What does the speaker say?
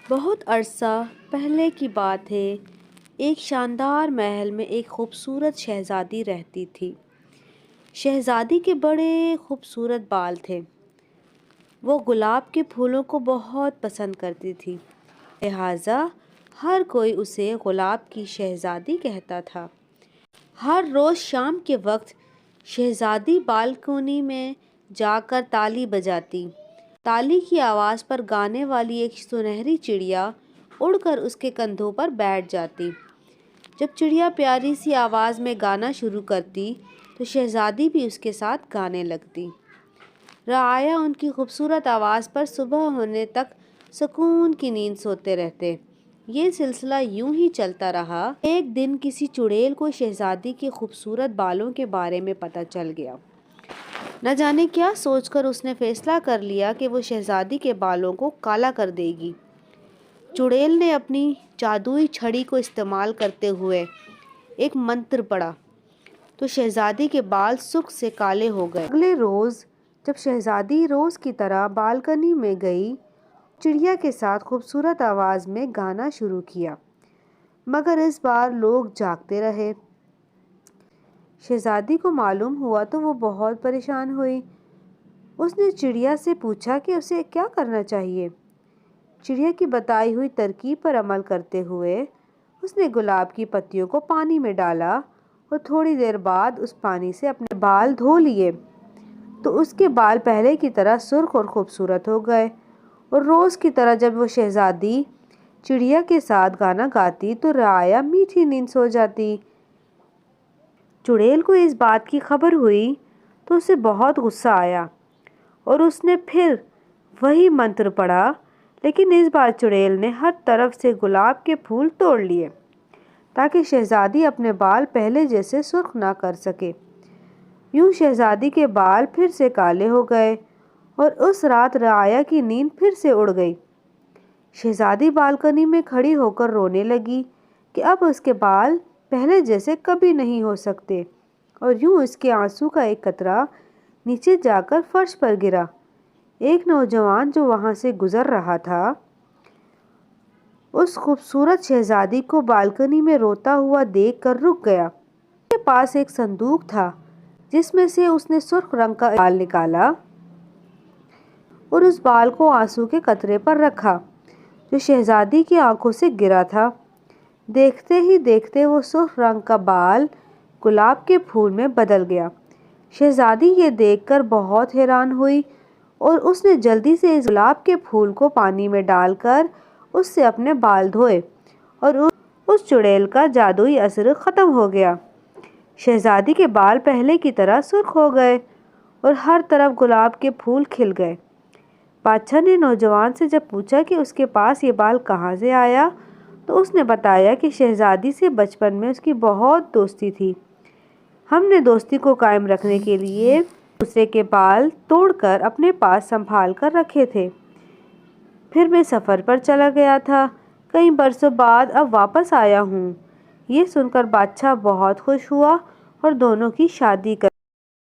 بہت عرصہ پہلے کی بات ہے۔ ایک شاندار محل میں ایک خوبصورت شہزادی رہتی تھی۔ شہزادی کے بڑے خوبصورت بال تھے۔ وہ گلاب کے پھولوں کو بہت پسند کرتی تھی، لہٰذا ہر کوئی اسے گلاب کی شہزادی کہتا تھا۔ ہر روز شام کے وقت شہزادی بالکنی میں جا کر تالی بجاتی۔ تالی کی آواز پر گانے والی ایک سنہری چڑیا اڑ کر اس کے کندھوں پر بیٹھ جاتی۔ جب چڑیا پیاری سی آواز میں گانا شروع کرتی تو شہزادی بھی اس کے ساتھ گانے لگتی۔ رعایا ان کی خوبصورت آواز پر صبح ہونے تک سکون کی نیند سوتے رہتے۔ یہ سلسلہ یوں ہی چلتا رہا۔ ایک دن کسی چڑیل کو شہزادی کے خوبصورت بالوں کے بارے میں پتہ چل گیا۔ نہ جانے کیا سوچ کر اس نے فیصلہ کر لیا کہ وہ شہزادی کے بالوں کو کالا کر دے گی۔ چڑیل نے اپنی جادوئی چھڑی کو استعمال کرتے ہوئے ایک منتر پڑھا تو شہزادی کے بال سرخ سے کالے ہو گئے۔ اگلے روز جب شہزادی روز کی طرح بالکنی میں گئی، چڑیا کے ساتھ خوبصورت آواز میں گانا شروع کیا، مگر اس بار لوگ جاگتے رہے۔ شہزادی کو معلوم ہوا تو وہ بہت پریشان ہوئی۔ اس نے چڑیا سے پوچھا کہ اسے کیا کرنا چاہیے۔ چڑیا کی بتائی ہوئی ترکیب پر عمل کرتے ہوئے اس نے گلاب کی پتیوں کو پانی میں ڈالا اور تھوڑی دیر بعد اس پانی سے اپنے بال دھو لیے تو اس کے بال پہلے کی طرح سرخ اور خوبصورت ہو گئے، اور روز کی طرح جب وہ شہزادی چڑیا کے ساتھ گانا گاتی تو رعایا میٹھی نیند سو جاتی۔ چڑیل کو اس بات کی خبر ہوئی تو اسے بہت غصہ آیا اور اس نے پھر وہی منتر پڑھا، لیکن اس بار چڑیل نے ہر طرف سے گلاب کے پھول توڑ لیے تاکہ شہزادی اپنے بال پہلے جیسے سرخ نہ کر سکے۔ یوں شہزادی کے بال پھر سے کالے ہو گئے اور اس رات رعایا کی نیند پھر سے اڑ گئی۔ شہزادی بالکنی میں کھڑی ہو کر رونے لگی کہ اب اس کے بال پہلے جیسے کبھی نہیں ہو سکتے، اور یوں اس کے آنسو کا ایک قطرہ نیچے جا کر فرش پر گرا۔ ایک نوجوان جو وہاں سے گزر رہا تھا اس خوبصورت شہزادی کو بالکنی میں روتا ہوا دیکھ کر رک گیا۔ اس کے پاس ایک صندوق تھا جس میں سے اس نے سرخ رنگ کا بال نکالا اور اس بال کو آنسو کے قطرے پر رکھا جو شہزادی کی آنکھوں سے گرا تھا۔ دیکھتے ہی دیکھتے وہ سرخ رنگ کا بال گلاب کے پھول میں بدل گیا۔ شہزادی یہ دیکھ کر بہت حیران ہوئی اور اس نے جلدی سے اس گلاب کے پھول کو پانی میں ڈال کر اس سے اپنے بال دھوئے اور اس چڑیل کا جادوئی اثر ختم ہو گیا۔ شہزادی کے بال پہلے کی طرح سرخ ہو گئے اور ہر طرف گلاب کے پھول کھل گئے۔ بادشاہ نے نوجوان سے جب پوچھا کہ اس کے پاس یہ بال کہاں سے آیا تو اس نے بتایا کہ شہزادی سے بچپن میں اس کی بہت دوستی تھی۔ ہم نے دوستی کو قائم رکھنے کے لیے دوسرے کے بال توڑ کر اپنے پاس سنبھال کر رکھے تھے۔ پھر میں سفر پر چلا گیا تھا، کئی برسوں بعد اب واپس آیا ہوں۔ یہ سن کر بادشاہ بہت خوش ہوا اور دونوں کی شادی کر